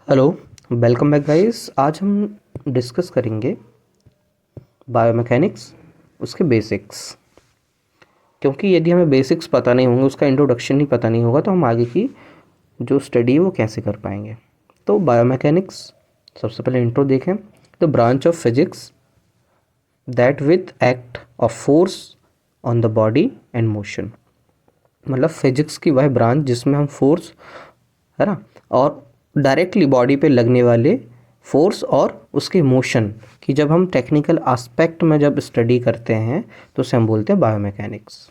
Hello, welcome back guys. आज हम discuss करेंगे बायोमैकेनिक्स, उसके बेसिक्स। क्योंकि यदि हमें बेसिक्स पता नहीं होंगे, उसका इंट्रोडक्शन ही पता नहीं होगा, तो हम आगे की जो स्टडी है वो कैसे कर पाएंगे। तो बायोमैकेनिक्स, सबसे पहले इंट्रो देखें। The branch of physics that with act of force on the body and motion. मतलब फिजिक्स की वह ब्रांच जिसमें हम फोर्स, है ना, और डायरेक्टली बॉडी पे लगने वाले फोर्स और उसके मोशन की जब हम टेक्निकल एस्पेक्ट में जब स्टडी करते हैं तो उसे हम बोलते हैं biomechanics.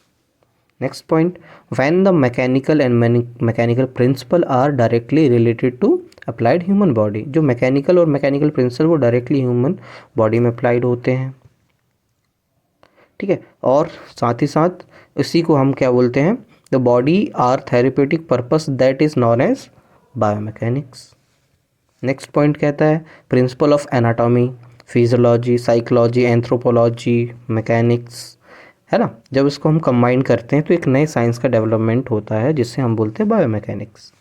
Next point, when the mechanical and mechanical principle are directly related to applied human body. जो मैकेनिकल और मैकेनिकल प्रिंसिपल वो डायरेक्टली ह्यूमन बॉडी में अप्लाइड होते हैं, ठीक है। और साथ ही साथ इसी को हम क्या बोलते हैं, the body are therapeutic purpose that is known as biomechanics. Next point कहता है principle of anatomy, physiology, psychology, anthropology, mechanics, है ना। जब इसको हम कंबाइन करते हैं तो एक नए साइंस का डेवलपमेंट होता है जिससे हम बोलते हैं बायोमैकेनिक्स।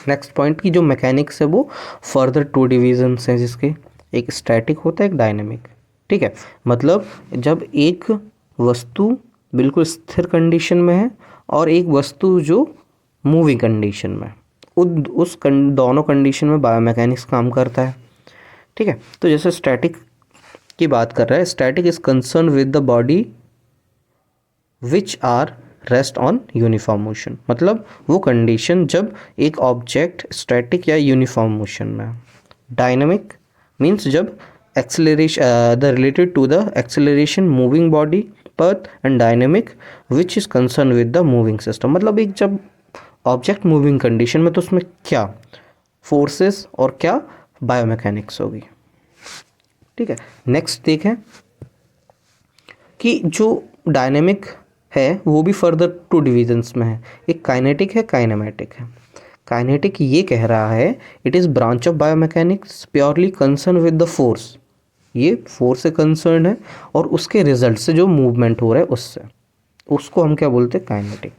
नेक्स्ट पॉइंट की जो मैकेनिक्स है वो फर्दर टू डिविजन्स हैं, जिसके एक स्टैटिक होता है, एक डायनेमिक, ठीक है। मतलब जब एक वस्तु बिल्कुल स्थिर कंडीशन में है और एक वस्तु जो मूविंग कंडीशन में, दोनों कंडीशन में बायोमैकेनिक्स काम करता है, ठीक है। तो जैसे स्टैटिक की बात कर रहा है, static is concern with the body which are rest on uniform motion. मतलब वो कंडीशन जब एक ऑब्जेक्ट स्टैटिक या यूनिफॉर्म मोशन में। डायनामिक मीन्स जब acceleration the related to the acceleration moving body path, and dynamic which is concern with the moving system. मतलब एक जब ऑब्जेक्ट मूविंग कंडीशन में तो उसमें क्या फोर्सेस और क्या बायोमैकेनिक्स होगी, ठीक है। नेक्स्ट देखें कि जो डायनेमिक है वो भी फर्दर टू डिविजन्स में है, एक काइनेटिक है, काइनेमेटिक है। काइनेटिक ये कह रहा है it is branch of biomechanics purely concern with the force. ये फोर्स से कंसर्न है और उसके रिजल्ट से जो मूवमेंट हो रहा है उससे, उसको हम क्या बोलते हैं, काइनेटिक,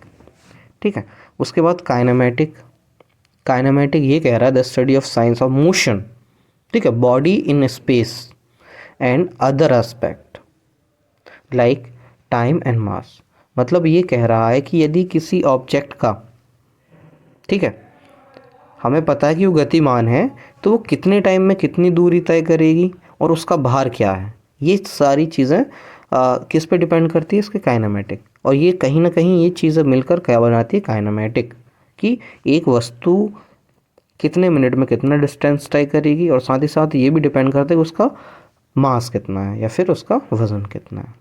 ठीक है। उसके बाद काइनेमेटिक, काइनेमेटिक ये कह रहा है the study of science of motion, ठीक है, body in space and other aspect like time and mass. मतलब ये कह रहा है कि यदि किसी ऑब्जेक्ट का, ठीक है, हमें पता है कि वो गतिमान है तो वो कितने टाइम में कितनी दूरी तय करेगी और उसका भार क्या है, ये सारी चीज़ें किस पे डिपेंड करती है, इसके काइनेमेटिक। और ये कहीं ना कहीं ये चीज़ें मिलकर क्या बनाती है, काइनेमेटिक, कि एक वस्तु कितने मिनट में कितना डिस्टेंस तय करेगी, और साथ ही साथ ये भी डिपेंड करता है कि उसका मास कितना है या फिर उसका वज़न कितना है,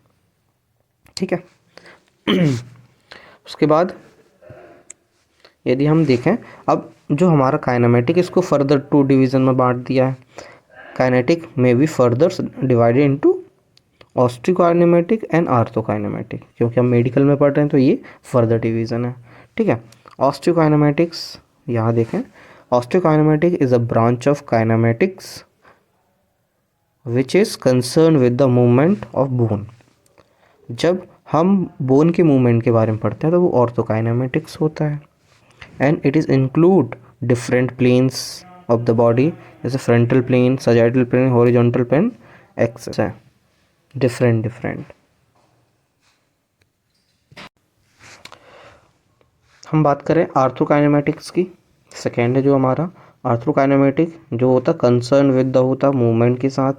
ठीक है। उसके बाद यदि हम देखें, अब जो हमारा काइनेमेटिक, इसको फर्दर टू डिवीज़न में बांट दिया है। काइनेटिक में भी फर्दर डिवाइडेड इनटू ऑस्टियोकाइनेमेटिक एंड आर्थोकाइनेमेटिक, क्योंकि हम मेडिकल में पढ़ रहे हैं तो ये फर्दर डिवीज़न है, ठीक है। ऑस्टियोकाइनेमेटिक्स यहाँ देखें, osteokinematic is a branch of kinematics which is concern with the movement of bone. जब हम बोन के मूवमेंट के बारे में पढ़ते हैं तो वो ऑर्थोकाइनेमेटिक्स होता है। And it is include different planes of the body, जैसे frontal plane, sagittal plane, horizontal plane, axes है, डिफरेंट। हम बात करें आर्थोकाइनेमेटिक्स की, सेकेंड है जो हमारा आर्थोकाइनेमेटिक, जो होता कंसर्न विद द होता मूवमेंट के साथ,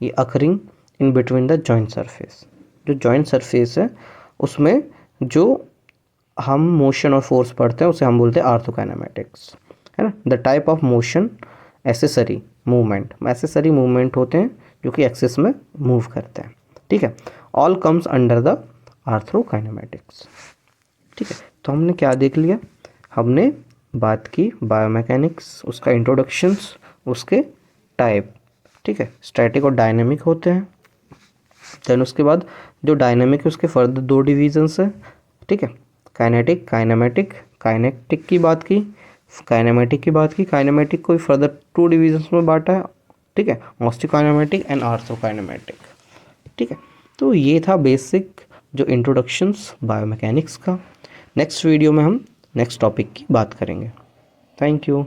ये occurring in between the joint surface. जो जॉइंट सरफेस है उसमें जो हम मोशन और फोर्स पढ़ते हैं उसे हम बोलते हैं आर्थोकाइनेमेटिक्स, है ना। The type of motion accessory movement, accessory movement होते हैं जो कि एक्सिस में मूव करते हैं, ठीक है। ऑल कम्स अंडर द आर्थोकाइनेमेटिक्स, ठीक है। तो हमने क्या देख लिया, हमने बात की बायोमैकेनिक्स, उसका इंट्रोडक्शंस, उसके टाइप, ठीक है, स्टैटिक और डायनेमिक होते हैं। देन उसके बाद जो डायनेमिक है उसके फर्दर दो डिवीजन्स है, ठीक है, काइनेटिक, काइनेमेटिक। काइनेटिक की बात की, काइनेमेटिक की बात की, काइनेमेटिक को फर्दर टू डिवीजन्स में बांटा है, ठीक है, ऑस्टियोकाइनेमेटिक एंड आर्थोकाइनेमेटिक, ठीक है। तो ये था बेसिक जो इंट्रोडक्शंस बायोमैकेनिक्स का। नेक्स्ट वीडियो में हम नेक्स्ट टॉपिक की बात करेंगे। Thank you.